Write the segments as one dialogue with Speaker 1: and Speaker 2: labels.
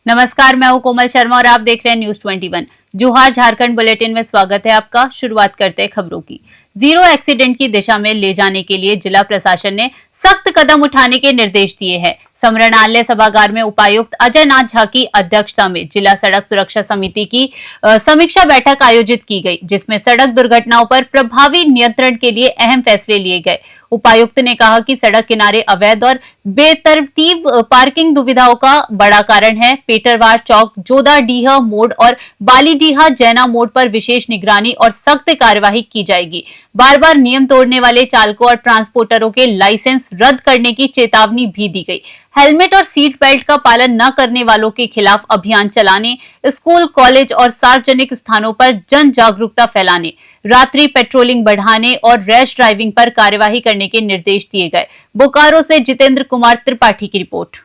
Speaker 1: नमस्कार, मैं हूं कोमल शर्मा और आप देख रहे हैं न्यूज 21। जोहार झारखंड बुलेटिन में स्वागत है आपका। शुरुआत करते हैं खबरों की। जीरो एक्सीडेंट की दिशा में ले जाने के लिए जिला प्रशासन ने सख्त कदम उठाने के निर्देश दिए हैं। समरणालय सभागार में उपायुक्त अजय नाथ झा की अध्यक्षता में जिला सड़क सुरक्षा समिति की समीक्षा बैठक आयोजित की गई, जिसमें सड़क दुर्घटनाओं पर प्रभावी नियंत्रण के लिए अहम फैसले लिए गए। उपायुक्त ने कहा कि सड़क किनारे अवैध और बेतरतीब पार्किंग दुविधाओं का बड़ा कारण है। पेटरवार चौक, जोदाडीह मोड़ और बालीडीहा जैना मोड़ पर विशेष निगरानी और सख्त कार्यवाही की जाएगी। बार बार नियम तोड़ने वाले चालकों और ट्रांसपोर्टरों के लाइसेंस रद्द करने की चेतावनी भी दी गई। हेलमेट और सीट बेल्ट का पालन न करने वालों के खिलाफ अभियान चलाने, स्कूल, कॉलेज और सार्वजनिक स्थानों पर जन जागरूकता फैलाने, रात्रि पेट्रोलिंग बढ़ाने और रैश ड्राइविंग पर कार्यवाही करने के निर्देश दिए गए। बोकारो से जितेंद्र कुमार त्रिपाठी की रिपोर्ट।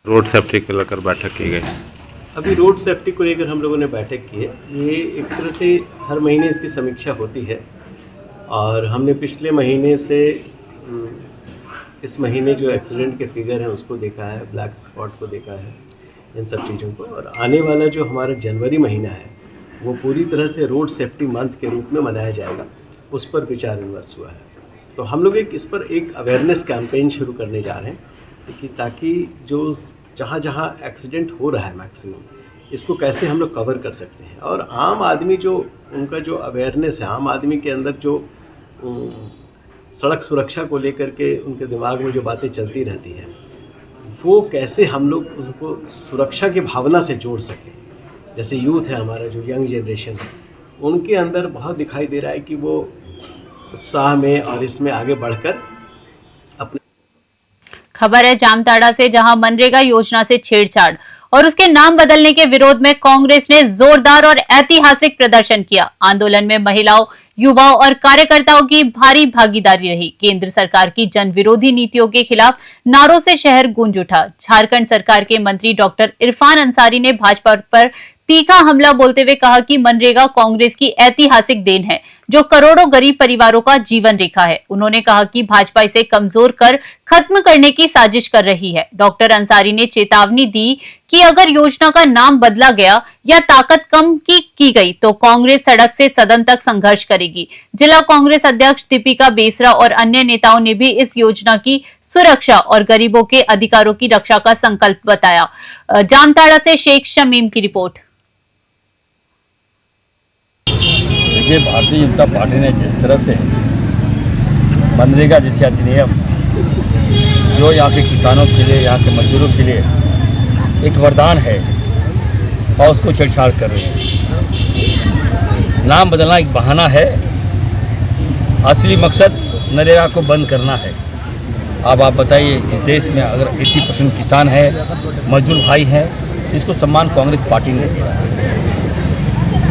Speaker 2: रोड सेफ्टी को लेकर बैठक की गई।
Speaker 3: अभी रोड सेफ्टी को लेकर हम लोगों ने बैठक की है। ये एक तरह से हर महीने इसकी समीक्षा होती है और हमने पिछले महीने से इस महीने जो एक्सीडेंट के फिगर हैं उसको देखा है, ब्लैक स्पॉट को देखा है, इन सब चीज़ों को। और आने वाला जो हमारा जनवरी महीना है वो पूरी तरह से रोड सेफ्टी मंथ के रूप में मनाया जाएगा, उस पर विचार विमर्श हुआ है। तो हम लोग इस पर एक अवेयरनेस कैंपेन शुरू करने जा रहे हैं कि ताकि जो जहाँ जहाँ एक्सीडेंट हो रहा है मैक्सिमम, इसको कैसे हम लोग कवर कर सकते हैं। और आम आदमी जो उनका जो अवेयरनेस है, आम आदमी के अंदर जो सड़क सुरक्षा को लेकर के उनके दिमाग में जो बातें चलती रहती हैं, वो कैसे हम लोग उनको सुरक्षा की भावना से जोड़ सकें। जैसे यूथ है हमारा, जो यंग जनरेशन है, उनके अंदर बहुत दिखाई दे रहा है कि वो उत्साह में और इसमें आगे बढ़कर अपने।
Speaker 1: खबर है जामताड़ा से, जहां मनरेगा योजना से छेड़छाड़ और उसके नाम बदलने के विरोध में कांग्रेस ने जोरदार और ऐतिहासिक प्रदर्शन किया। आंदोलन में महिलाओं, युवाओं और कार्यकर्ताओं की भारी भागीदारी रही। केंद्र सरकार की जन विरोधी नीतियों के खिलाफ नारों से शहर गूंज उठा। झारखंड सरकार के मंत्री डॉक्टर इरफान अंसारी ने भाजपा पर तीखा हमला बोलते हुए कहा कि मनरेगा कांग्रेस की ऐतिहासिक देन है, जो करोड़ों गरीब परिवारों का जीवन रेखा है। उन्होंने कहा कि भाजपा इसे कमजोर कर खत्म करने की साजिश कर रही है। डॉक्टर अंसारी ने चेतावनी दी कि अगर योजना का नाम बदला गया या ताकत कम की गई तो कांग्रेस सड़क से सदन तक संघर्ष करेगी। जिला कांग्रेस अध्यक्ष दीपिका बेसरा और अन्य नेताओं ने भी इस योजना की सुरक्षा और गरीबों के अधिकारों की रक्षा का संकल्प बताया। जामताड़ा से शेख शमीम की रिपोर्ट।
Speaker 4: देखिए, भारतीय जनता पार्टी ने जिस तरह से मनरेगा जैसे अधिनियम, जो यहाँ के किसानों के लिए, यहाँ के मजदूरों के लिए एक वरदान है, और उसको छेड़छाड़ कर रही है। नाम बदलना एक बहाना है, असली मकसद मनरेगा को बंद करना है। अब आप बताइए, इस देश में अगर 80% किसान है, मजदूर भाई हैं, इसको सम्मान कांग्रेस पार्टी ने दिया।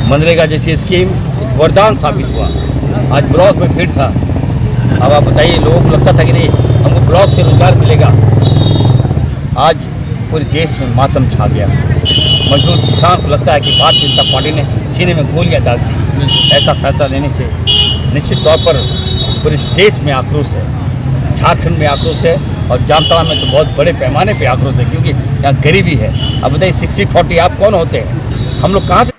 Speaker 4: मनरेगा जैसी स्कीम एक वरदान साबित हुआ। आज ब्लॉक में भीड़ था। अब आप बताइए, लोगों को लगता था कि नहीं हमको ब्लॉक से रोजगार मिलेगा, आज पूरे देश में मातम छा गया। मजदूर किसान को लगता है कि भारतीय जनता पार्टी ने सीने में गोलियां दाग दी। ऐसा फैसला लेने से निश्चित तौर पर पूरे देश में आक्रोश है, झारखंड में आक्रोश है, और जामताड़ा में तो बहुत बड़े पैमाने पर आक्रोश है, क्योंकि यहाँ गरीबी है। अब बताइए, 60-40 आप कौन होते हैं? हम लोग कहाँ से।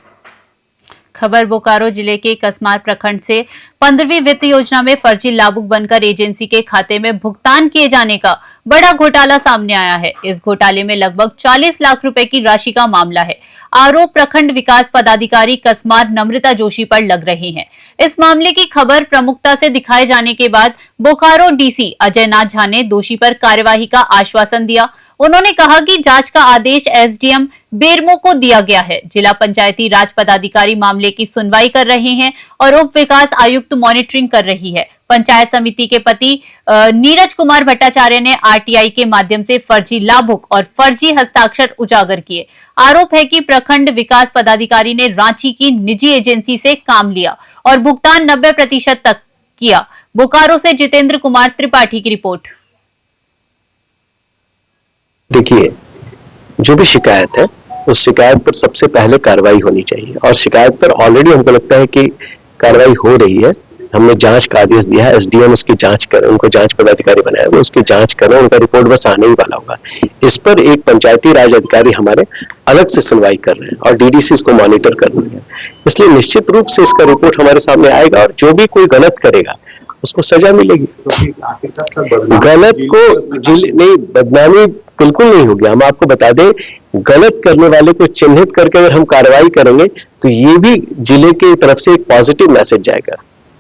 Speaker 1: खबर बोकारो जिले के कसमार प्रखंड से 15वीं वित्त योजना में फर्जी लाभुक बनकर एजेंसी के खाते में भुगतान किए जाने का बड़ा घोटाला सामने आया है। इस घोटाले में लगभग 40 लाख रुपए की राशि का मामला है। आरोप प्रखंड विकास पदाधिकारी कसमार नम्रता जोशी पर लग रहे हैं। इस मामले की खबर प्रमुखता से दिखाए जाने के बाद बोकारो डीसी अजय नाथ झा ने दोषी पर कार्यवाही का आश्वासन दिया। उन्होंने कहा कि जांच का आदेश एसडीएम बेरमो को दिया गया है। जिला पंचायती राज पदाधिकारी मामले की सुनवाई कर रहे हैं और उप विकास आयुक्त मॉनिटरिंग कर रही है। पंचायत समिति के पति नीरज कुमार भट्टाचार्य ने आरटीआई के माध्यम से फर्जी लाभुक और फर्जी हस्ताक्षर उजागर किए। आरोप है कि प्रखंड विकास पदाधिकारी ने रांची की निजी एजेंसी से काम लिया और भुगतान 90% तक किया। बोकारो से जितेंद्र कुमार त्रिपाठी की रिपोर्ट।
Speaker 5: देखिए, जो भी शिकायत है उस शिकायत पर सबसे पहले कार्रवाई होनी चाहिए, और शिकायत पर ऑलरेडी हमको लगता है कि कार्रवाई हो रही है। हमने जांच का आदेश दिया है, एसडीएम उसकी जांच कर, उनको जांच पदाधिकारी बनाया, वो उसकी जांच करें, उनका रिपोर्ट बस आने ही वाला होगा। इस पर एक पंचायती राज अधिकारी हमारे अलग से सुनवाई कर रहे हैं और डीडीसी इसको मॉनिटर कर रहे हैं। इसलिए निश्चित रूप से इसका रिपोर्ट हमारे सामने आएगा और जो भी कोई गलत करेगा उसको सजा मिलेगी। गलत को नहीं, बदनामी बिल्कुल नहीं होगी। हम आपको बता दें, गलत करने वाले को चिन्हित करके अगर हम कार्रवाई करेंगे तो ये भी जिले की तरफ से एक पॉजिटिव मैसेज जाएगा।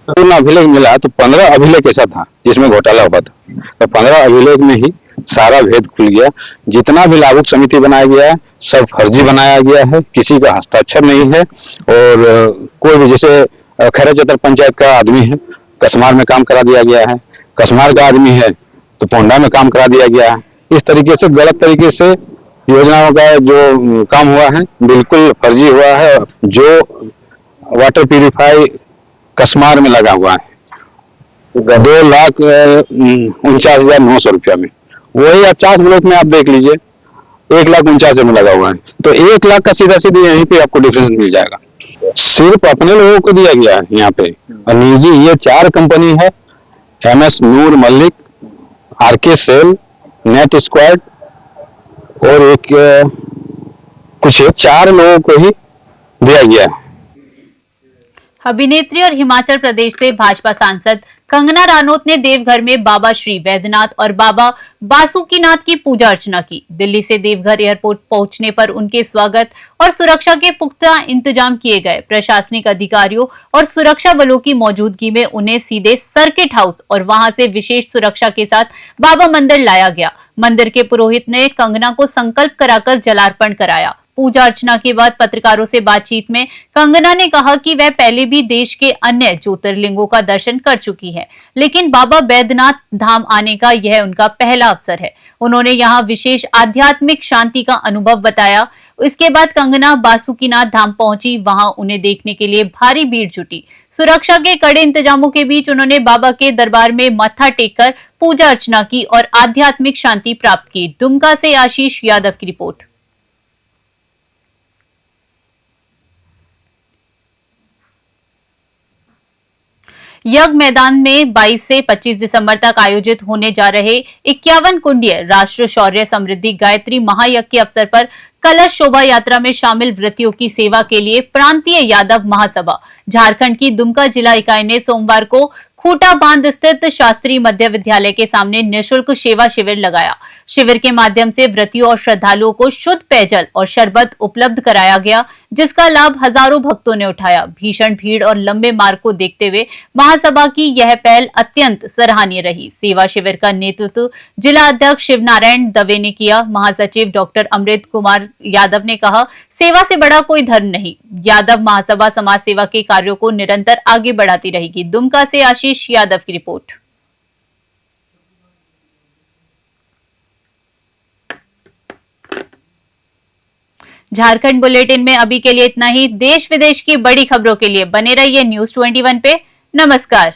Speaker 6: पूर्ण अभिलेख मिला तो 15 अभिलेख ऐसा था जिसमें घोटाला हुआ था, तो 15 अभिलेख में ही सारा भेद खुल गया। जितना भी लाभुक समिति बनाया गया है सब फर्जी बनाया गया है, किसी का हस्ताक्षर नहीं है। और कोई भी, जैसे खैरा चतर पंचायत का आदमी है, कसमार में काम करा दिया गया है, कसमार का आदमी है तो पोंडा में काम करा दिया गया है। इस तरीके से गलत तरीके से योजनाओं का जो काम हुआ है बिल्कुल फर्जी हुआ है। जो वाटर प्यूरिफाई कसमार में लगा हुआ है 2,49,900 रुपया में, वही आप 50 ब्लॉक में आप देख लीजिए 1,49,000 में लगा हुआ है, तो 1 लाख का सीधा सीधे यहीं पे आपको डिफरेंस मिल जाएगा। सिर्फ अपने लोगों को दिया गया है यहाँ पे, और निजी ये 4 कंपनी है, MS नूर मलिक, RK सेल, नेट स्क्वाड और एक कुछ 4 लोगों को ही दिया गया है।
Speaker 1: अभिनेत्री और हिमाचल प्रदेश से भाजपा सांसद कंगना रानौत ने देवघर में बाबा श्री वैद्यनाथ और बाबा बासुकीनाथ की पूजा अर्चना की। दिल्ली से देवघर एयरपोर्ट पहुंचने पर उनके स्वागत और सुरक्षा के पुख्ता इंतजाम किए गए। प्रशासनिक अधिकारियों और सुरक्षा बलों की मौजूदगी में उन्हें सीधे सर्किट हाउस और वहां से विशेष सुरक्षा के साथ बाबा मंदिर लाया गया। मंदिर के पुरोहित ने कंगना को संकल्प कराकर जलार्पण कराया। पूजा अर्चना के बाद पत्रकारों से बातचीत में कंगना ने कहा कि वह पहले भी देश के अन्य ज्योतिर्लिंगों का दर्शन कर चुकी है, लेकिन बाबा बैद्यनाथ धाम आने का यह उनका पहला अवसर है। उन्होंने यहाँ विशेष आध्यात्मिक शांति का अनुभव बताया। इसके बाद कंगना बासुकीनाथ धाम पहुंची, वहां उन्हें देखने के लिए भारी भीड़ जुटी। सुरक्षा के कड़े इंतजामों के बीच उन्होंने बाबा के दरबार में मत्था टेककर पूजा अर्चना की और आध्यात्मिक शांति प्राप्त की। दुमका से आशीष यादव की रिपोर्ट। यज्ञ मैदान में 22 से 25 दिसंबर तक आयोजित होने जा रहे 51 कुंडीय राष्ट्र शौर्य समृद्धि गायत्री महायज्ञ के अवसर पर कलश शोभा यात्रा में शामिल व्रतियों की सेवा के लिए प्रांतीय यादव महासभा झारखंड की दुमका जिला इकाई ने सोमवार को खूटा बांध स्थित शास्त्री मध्य विद्यालय के सामने निःशुल्क सेवा शिविर लगाया। शिविर के माध्यम से व्रतियों और श्रद्धालुओं को शुद्ध पेयजल और शरबत उपलब्ध कराया गया, जिसका लाभ हजारों भक्तों ने उठाया। भीषण भीड़ और लंबे मार्ग को देखते हुए महासभा की यह पहल अत्यंत सराहनीय रही। सेवा शिविर का नेतृत्व जिला अध्यक्ष शिवनारायण दवे ने किया। महासचिव डॉक्टर अमृत कुमार यादव ने कहा, सेवा से बड़ा कोई धर्म नहीं। यादव महासभा समाज सेवा के कार्यों को निरंतर आगे बढ़ाती रहेगी। दुमका से आशीष यादव की रिपोर्ट। झारखंड बुलेटिन में अभी के लिए इतना ही। देश विदेश की बड़ी खबरों के लिए बने रहिए News 21 पे। नमस्कार।